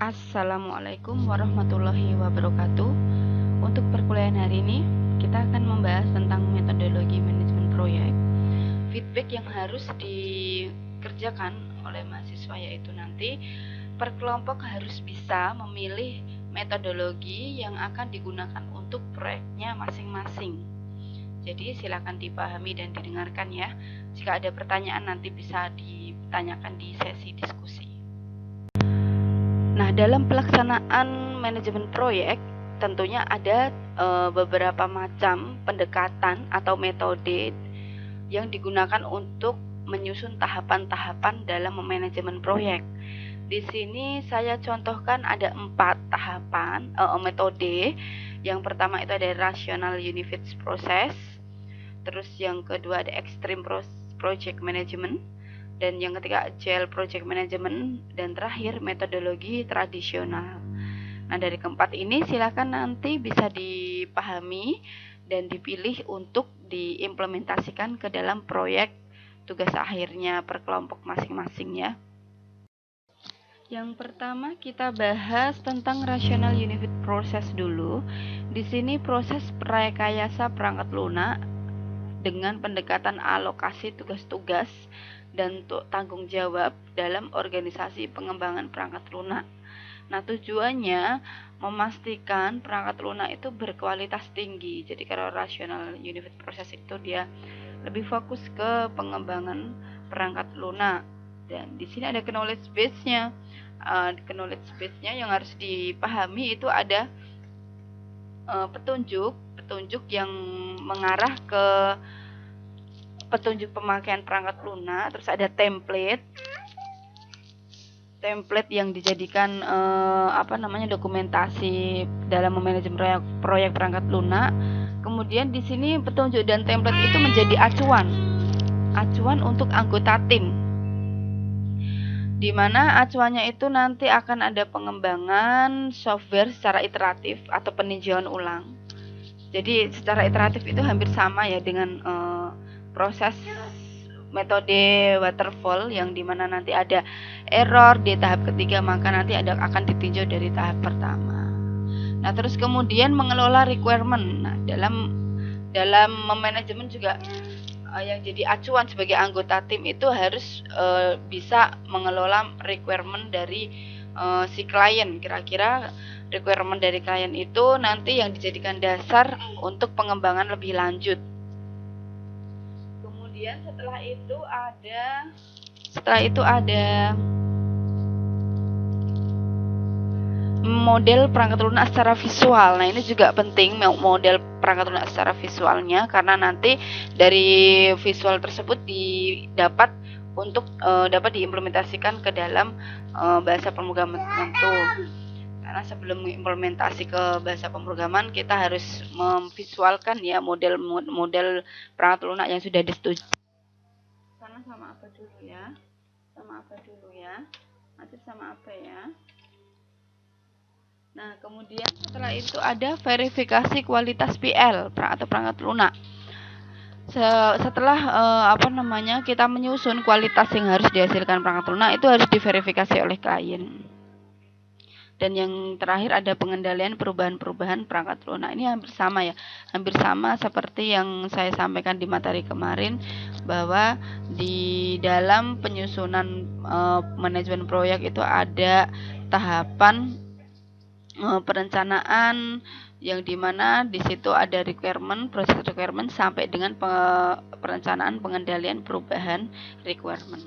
Assalamualaikum warahmatullahi wabarakatuh. Untuk perkuliahan hari ini kita akan membahas tentang metodologi manajemen proyek. Feedback yang harus dikerjakan oleh mahasiswa yaitu nanti per kelompok harus bisa memilih metodologi yang akan digunakan untuk proyeknya masing-masing. Jadi silakan dipahami dan didengarkan ya. Jika ada pertanyaan nanti bisa ditanyakan di sesi diskusi. Nah, dalam pelaksanaan manajemen proyek tentunya ada beberapa macam pendekatan atau metode yang digunakan untuk menyusun tahapan-tahapan dalam manajemen proyek. Di sini saya contohkan ada 4 tahapan metode. Yang pertama itu ada rational unit process, terus yang kedua ada extreme project management, dan yang ketiga agile project management, dan terakhir metodologi tradisional. Nah, dari keempat ini silakan nanti bisa dipahami dan dipilih untuk diimplementasikan ke dalam proyek tugas akhirnya per kelompok masing-masing ya. Yang pertama kita bahas tentang rational unit process dulu. Di sini proses rekayasa perangkat lunak dengan pendekatan alokasi tugas-tugas dan tanggung jawab dalam organisasi pengembangan perangkat lunak. Nah, tujuannya memastikan perangkat lunak itu berkualitas tinggi. Jadi kalau rational unit process itu dia lebih fokus ke pengembangan perangkat lunak. Dan di sini ada knowledge base-nya. Knowledge base-nya yang harus dipahami itu ada petunjuk yang mengarah ke petunjuk pemakaian perangkat lunak, terus ada template yang dijadikan dokumentasi dalam memanajemen proyek perangkat lunak. Kemudian di sini petunjuk dan template itu menjadi acuan untuk anggota tim, di mana acuannya itu nanti akan ada pengembangan software secara iteratif atau peninjauan ulang. Jadi secara iteratif itu hampir sama ya dengan proses metode waterfall, yang dimana nanti ada error di tahap ketiga, maka nanti akan ditinjau dari tahap pertama. Nah, terus kemudian mengelola requirement. Nah, dalam manajemen juga yang jadi acuan sebagai anggota tim itu harus bisa mengelola requirement dari si klien. Kira-kira requirement dari klien itu nanti yang dijadikan dasar untuk pengembangan lebih lanjut. Kemudian setelah itu ada model perangkat lunak secara visual. Nah, ini juga penting model perangkat lunak secara visualnya, karena nanti dari visual tersebut dapat diimplementasikan ke dalam bahasa pemrograman tertentu. Karena sebelum mengimplementasi ke bahasa pemrograman kita harus memvisualkan ya model perangkat lunak yang sudah disetujui. Sana sama apa dulu ya? Nanti sama apa ya? Nah, kemudian setelah itu ada verifikasi kualitas PL atau perangkat lunak. Setelah kita menyusun kualitas yang harus dihasilkan perangkat lunak, itu harus diverifikasi oleh klien. Dan yang terakhir ada pengendalian perubahan-perubahan perangkat lunak. Ini hampir sama seperti yang saya sampaikan di materi kemarin, bahwa di dalam penyusunan manajemen proyek itu ada tahapan perencanaan, yang dimana di situ ada proses requirement sampai dengan perencanaan pengendalian perubahan requirement.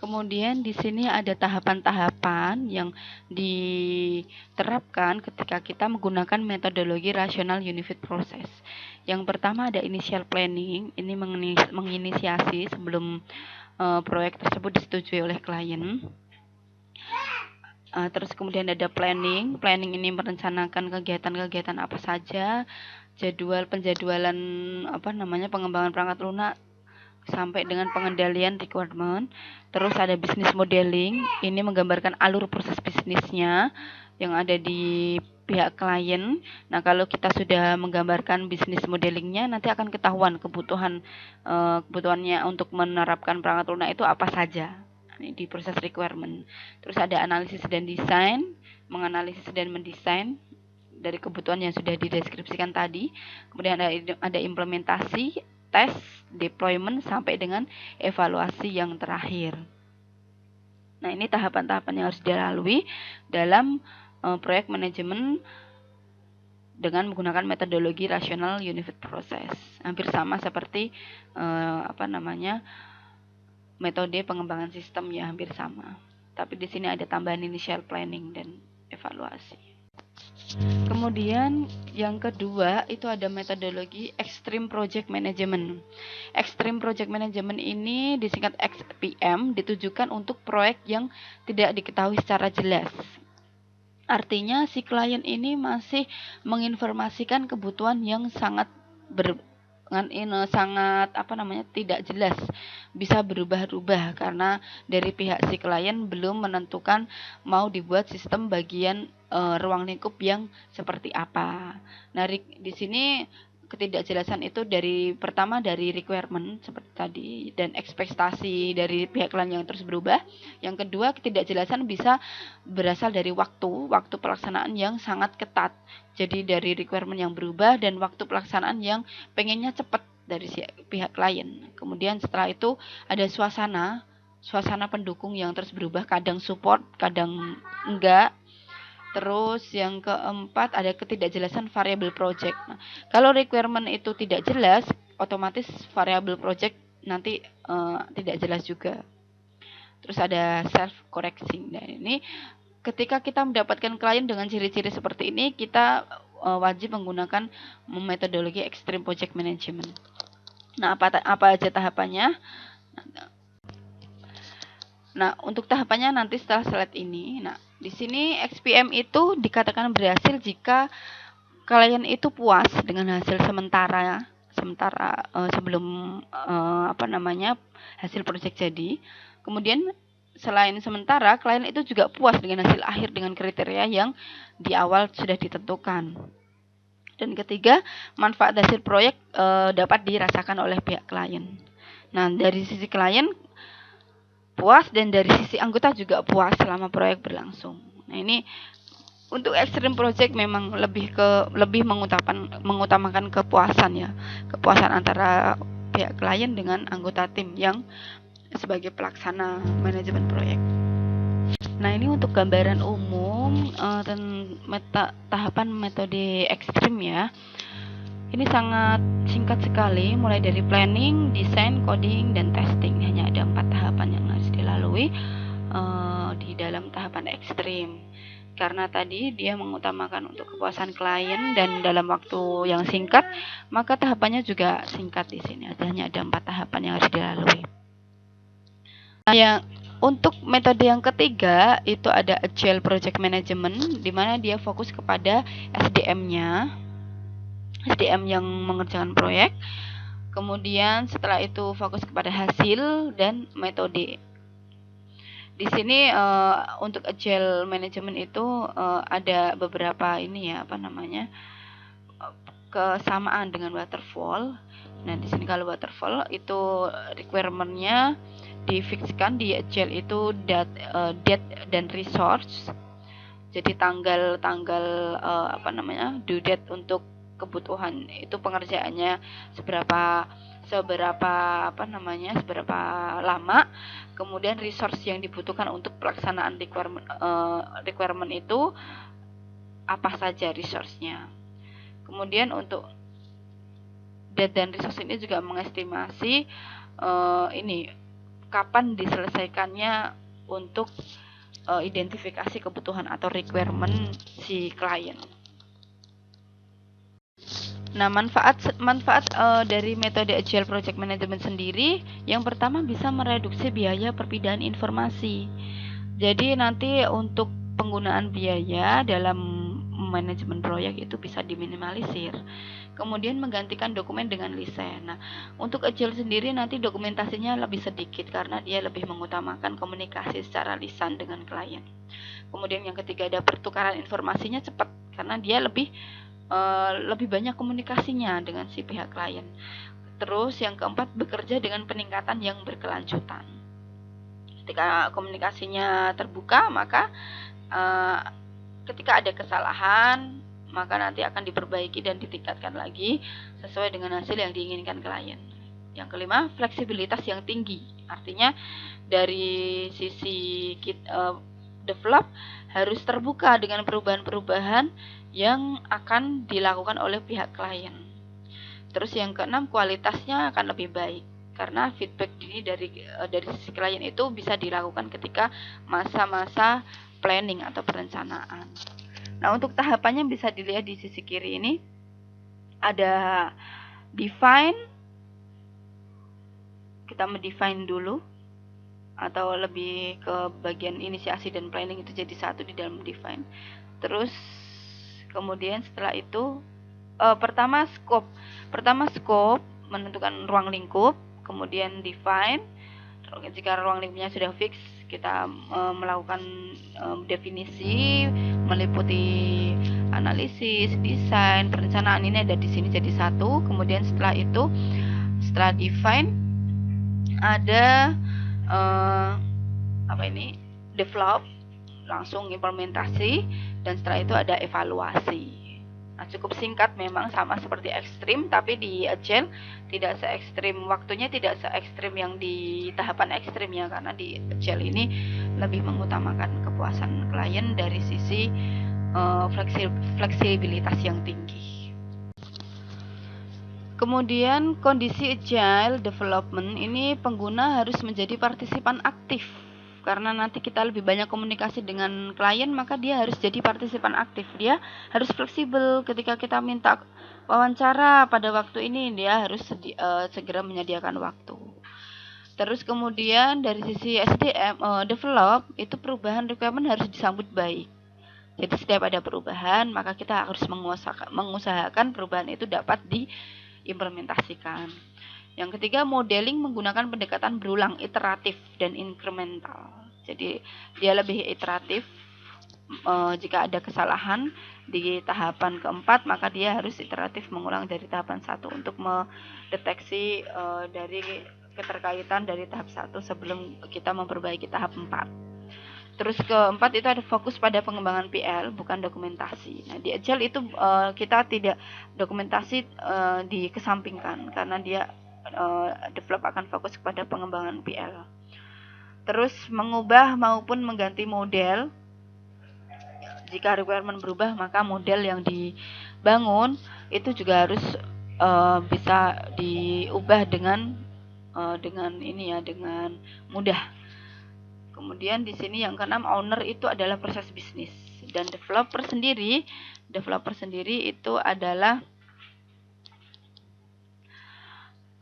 Kemudian di sini ada tahapan-tahapan yang diterapkan ketika kita menggunakan metodologi rational unit process. Yang pertama ada initial planning, ini menginisiasi sebelum proyek tersebut disetujui oleh klien. Terus kemudian ada planning ini merencanakan kegiatan-kegiatan apa saja, penjadwalan pengembangan perangkat lunak sampai dengan pengendalian requirement. Terus ada business modeling, ini menggambarkan alur proses bisnisnya yang ada di pihak klien. Nah, kalau kita sudah menggambarkan business modelingnya, nanti akan ketahuan kebutuhannya untuk menerapkan perangkat lunak itu apa saja. Ini di proses requirement. Terus ada analisis dan desain, menganalisis dan mendesain dari kebutuhan yang sudah dideskripsikan tadi. Kemudian ada implementasi, tes, deployment, sampai dengan evaluasi yang terakhir. Nah, ini tahapan-tahapan yang harus dilalui dalam proyek manajemen dengan menggunakan metodologi rational unified process. Hampir sama seperti metode pengembangan sistem, ya, hampir sama. Tapi di sini ada tambahan initial planning dan evaluasi. Kemudian yang kedua itu ada metodologi Extreme Project Management. Extreme Project Management ini disingkat XPM, ditujukan untuk proyek yang tidak diketahui secara jelas. Artinya si klien ini masih menginformasikan kebutuhan yang sangat tidak jelas, bisa berubah-ubah karena dari pihak si klien belum menentukan mau dibuat sistem bagian ruang lingkup yang seperti apa. Nah, di sini ketidakjelasan itu pertama dari requirement seperti tadi dan ekspektasi dari pihak klien yang terus berubah. Yang kedua, ketidakjelasan bisa berasal dari waktu pelaksanaan yang sangat ketat. Jadi dari requirement yang berubah dan waktu pelaksanaan yang pengennya cepat dari pihak klien. Kemudian setelah itu ada suasana pendukung yang terus berubah, kadang support, kadang enggak. Terus yang keempat ada ketidakjelasan variable project. Nah, kalau requirement itu tidak jelas, otomatis variable project nanti tidak jelas juga. Terus ada self correcting. Nah, ini ketika kita mendapatkan klien dengan ciri-ciri seperti ini, kita wajib menggunakan metodologi Extreme Project Management. Nah, apa aja tahapannya? Nah, untuk tahapannya nanti setelah slide ini. Nah, di sini XPM itu dikatakan berhasil jika klien itu puas dengan hasil sementara sebelum hasil proyek jadi. Kemudian selain sementara, klien itu juga puas dengan hasil akhir dengan kriteria yang di awal sudah ditentukan. Dan ketiga, manfaat hasil proyek dapat dirasakan oleh pihak klien. Nah, dari sisi klien puas dan dari sisi anggota juga puas selama proyek berlangsung. Nah, ini untuk extreme project memang lebih mengutamakan kepuasan, ya. Kepuasan antara pihak klien dengan anggota tim yang sebagai pelaksana manajemen proyek. Nah, ini untuk gambaran umum tahapan metode ekstrim, ya. Ini sangat singkat sekali, mulai dari planning, desain, coding, dan testing. Hanya ada 4 tahapan yang harus dilalui di dalam tahapan ekstrim. Karena tadi dia mengutamakan untuk kepuasan klien dan dalam waktu yang singkat, maka tahapannya juga singkat di sini. Hanya ada 4 tahapan yang harus dilalui. Nah, untuk metode yang ketiga itu ada Agile Project Management, di mana dia fokus kepada SDM-nya. SDM yang mengerjakan proyek. Kemudian setelah itu fokus kepada hasil dan metode. Di sini untuk Agile Management itu ada beberapa kesamaan dengan waterfall. Nah, di sini kalau waterfall itu requirement-nya difikskan di Agile itu date dan resource. Jadi tanggal due date untuk kebutuhan itu pengerjaannya seberapa lama, kemudian resource yang dibutuhkan untuk pelaksanaan requirement itu apa saja resource-nya. Kemudian untuk date dan resource ini juga mengestimasi kapan diselesaikannya untuk identifikasi kebutuhan atau requirement si klien. Nah, manfaat dari metode Agile Project Management sendiri, yang pertama bisa mereduksi biaya perpindahan informasi. Jadi nanti untuk penggunaan biaya dalam manajemen proyek itu bisa diminimalisir. Kemudian menggantikan dokumen dengan lisen. Nah, untuk Agile sendiri nanti dokumentasinya lebih sedikit karena dia lebih mengutamakan komunikasi secara lisan dengan klien. Kemudian yang ketiga ada pertukaran informasinya cepat karena dia lebih banyak komunikasinya dengan si pihak klien. Terus yang keempat, bekerja dengan peningkatan yang berkelanjutan. Ketika komunikasinya terbuka, maka ketika ada kesalahan, maka nanti akan diperbaiki dan ditingkatkan lagi sesuai dengan hasil yang diinginkan klien. Yang kelima, fleksibilitas yang tinggi. Artinya dari sisi develop harus terbuka dengan perubahan-perubahan yang akan dilakukan oleh pihak klien. Terus yang keenam, kualitasnya akan lebih baik. Karena feedback ini dari sisi klien itu bisa dilakukan ketika masa-masa planning atau perencanaan. Nah, untuk tahapannya bisa dilihat di sisi kiri ini. Ada define. Kita mendefine dulu. Atau lebih ke bagian inisiasi dan planning itu jadi satu di dalam define. Terus kemudian setelah itu pertama scope menentukan ruang lingkup, kemudian define. Jika ruang lingkupnya sudah fix, kita melakukan definisi meliputi analisis, desain, perencanaan. Ini ada di sini jadi satu. Kemudian setelah itu, setelah define ada develop, langsung implementasi, dan setelah itu ada evaluasi. Nah, cukup singkat memang, sama seperti ekstrim, tapi di agile tidak se ekstrim, waktunya tidak se ekstrim yang di tahapan ekstrim ya, karena di agile ini lebih mengutamakan kepuasan klien dari sisi fleksibilitas yang tinggi. Kemudian kondisi agile development ini pengguna harus menjadi partisipan aktif. Karena nanti kita lebih banyak komunikasi dengan klien, maka dia harus jadi partisipan aktif. Dia harus fleksibel ketika kita minta wawancara pada waktu ini, dia harus segera menyediakan waktu. Terus kemudian dari sisi SDM develop, itu perubahan requirement harus disambut baik. Jadi setiap ada perubahan, maka kita harus mengusahakan perubahan itu dapat diimplementasikan. Yang ketiga, modeling menggunakan pendekatan berulang, iteratif, dan incremental. Jadi dia lebih iteratif. Jika ada kesalahan di tahapan keempat, maka dia harus iteratif mengulang dari tahapan 1 untuk mendeteksi dari keterkaitan dari tahap 1 sebelum kita memperbaiki tahap 4. Terus keempat itu ada fokus pada pengembangan PL, bukan dokumentasi. Nah, di Agile itu kita tidak dokumentasi dikesampingkan, karena dia develop akan fokus kepada pengembangan PL. Terus mengubah maupun mengganti model. Jika requirement berubah, maka model yang dibangun itu juga harus bisa diubah dengan mudah. Kemudian di sini yang keenam, owner itu adalah proses bisnis, dan developer sendiri itu adalah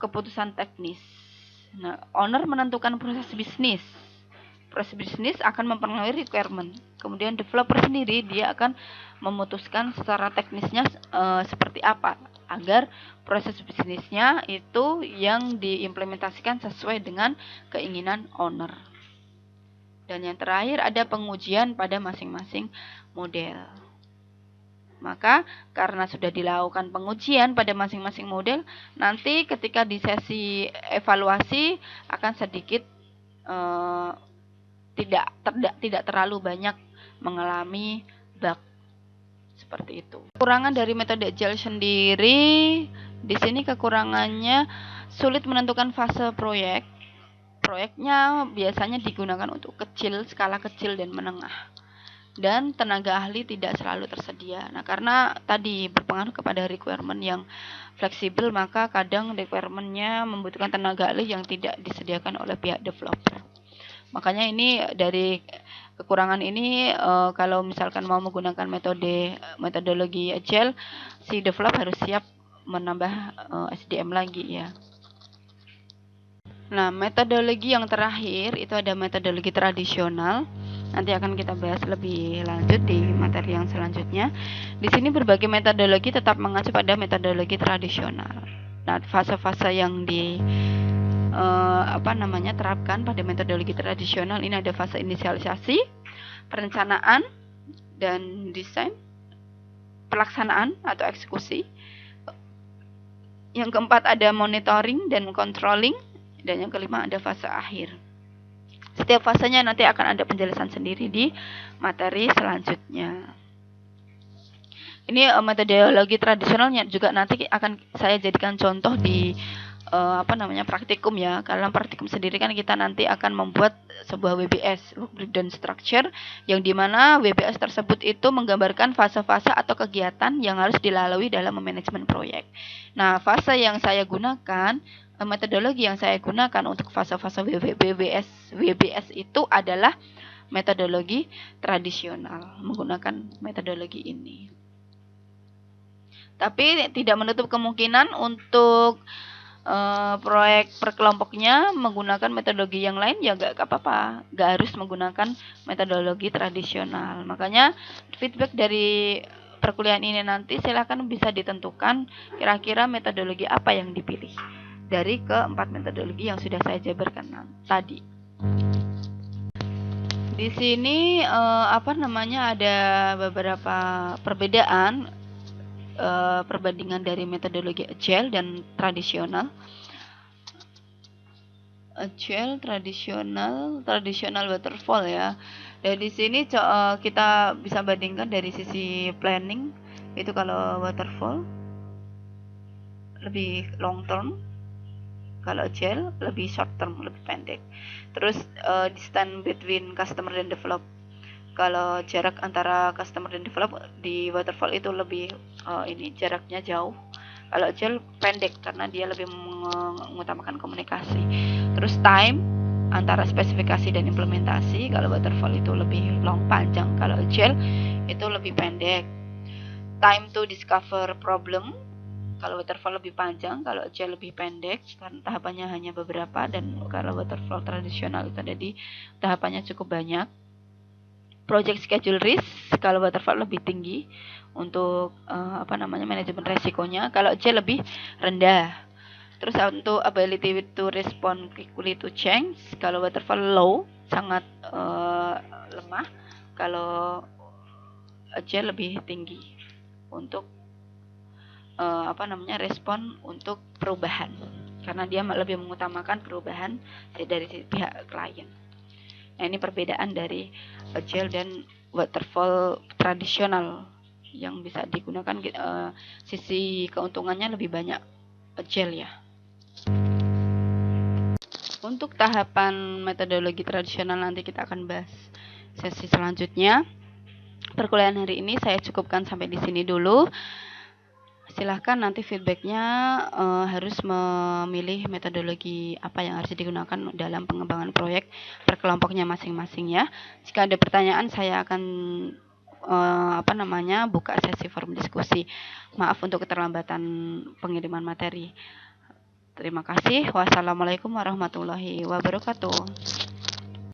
keputusan teknis. Nah, owner menentukan proses bisnis. Proses bisnis akan mempengaruhi requirement. Kemudian developer sendiri dia akan memutuskan secara teknisnya seperti apa agar proses bisnisnya itu yang diimplementasikan sesuai dengan keinginan owner. Dan yang terakhir ada pengujian pada masing-masing model. Maka karena sudah dilakukan pengujian pada masing-masing model, nanti ketika di sesi evaluasi akan sedikit tidak terlalu banyak mengalami bug seperti itu. Kekurangan dari metode Agile sendiri, di sini kekurangannya sulit menentukan fase proyek. Proyeknya biasanya digunakan untuk skala kecil dan menengah. Dan tenaga ahli tidak selalu tersedia. Nah, karena tadi berpengaruh kepada requirement yang fleksibel, maka kadang requirement-nya membutuhkan tenaga ahli yang tidak disediakan oleh pihak developer. Makanya ini dari kekurangan ini, kalau misalkan mau menggunakan metodologi Agile, si developer harus siap menambah SDM lagi ya. Nah, metodologi yang terakhir itu ada metodologi tradisional. Nanti akan kita bahas lebih lanjut di materi yang selanjutnya. Di sini berbagai metodologi tetap mengacu pada metodologi tradisional. Nah, fase-fase yang terapkan pada metodologi tradisional ini ada fase inisialisasi, perencanaan dan desain, pelaksanaan atau eksekusi. Yang keempat ada monitoring dan controlling, dan yang kelima ada fase akhir. Setiap fasenya nanti akan ada penjelasan sendiri di materi selanjutnya. Ini metodologi tradisionalnya juga nanti akan saya jadikan contoh di praktikum ya. Dalam praktikum sendiri kan kita nanti akan membuat sebuah WBS, Work Breakdown Structure, yang dimana WBS tersebut itu menggambarkan fase-fase atau kegiatan yang harus dilalui dalam manajemen proyek. Nah, fase yang saya gunakan, metodologi yang saya gunakan untuk fase-fase WBS itu adalah metodologi tradisional, menggunakan metodologi ini. Tapi tidak menutup kemungkinan untuk proyek per kelompoknya menggunakan metodologi yang lain ya gak apa-apa, gak harus menggunakan metodologi tradisional. Makanya feedback dari perkuliahan ini nanti silakan bisa ditentukan kira-kira metodologi apa yang dipilih dari keempat metodologi yang sudah saya jabarkan tadi. Di sini ada beberapa perbedaan perbandingan dari metodologi agile dan tradisional. Agile, tradisional waterfall ya. Dari sini kita bisa bandingkan dari sisi planning, itu kalau waterfall lebih long term, kalau agile lebih short term, lebih pendek. Terus distance between customer dan develop, kalau jarak antara customer dan developer di waterfall itu lebih jaraknya jauh. Kalau agile pendek karena dia lebih mengutamakan komunikasi. Terus time antara spesifikasi dan implementasi, kalau waterfall itu lebih long, panjang. Kalau agile itu lebih pendek. Time to discover problem, kalau waterfall lebih panjang, kalau agile lebih pendek karena tahapannya hanya beberapa, dan kalau waterfall tradisional itu ada di tahapannya cukup banyak. Project schedule risk, kalau waterfall lebih tinggi untuk manajemen resikonya, kalau agile lebih rendah. Terus untuk ability to respond quickly to change, kalau waterfall low, sangat lemah. Kalau agile lebih tinggi untuk respon untuk perubahan, karena dia lebih mengutamakan perubahan dari pihak klien. Nah, ini perbedaan dari agile dan waterfall tradisional yang bisa digunakan, sisi keuntungannya lebih banyak agile ya. Untuk tahapan metodologi tradisional nanti kita akan bahas sesi selanjutnya. Perkuliahan hari ini saya cukupkan sampai di sini dulu. Silahkan nanti feedbacknya harus memilih metodologi apa yang harus digunakan dalam pengembangan proyek per kelompoknya masing-masing ya. Jika ada pertanyaan, saya akan buka sesi forum diskusi. Maaf untuk keterlambatan pengiriman materi. Terima kasih. Wassalamualaikum warahmatullahi wabarakatuh.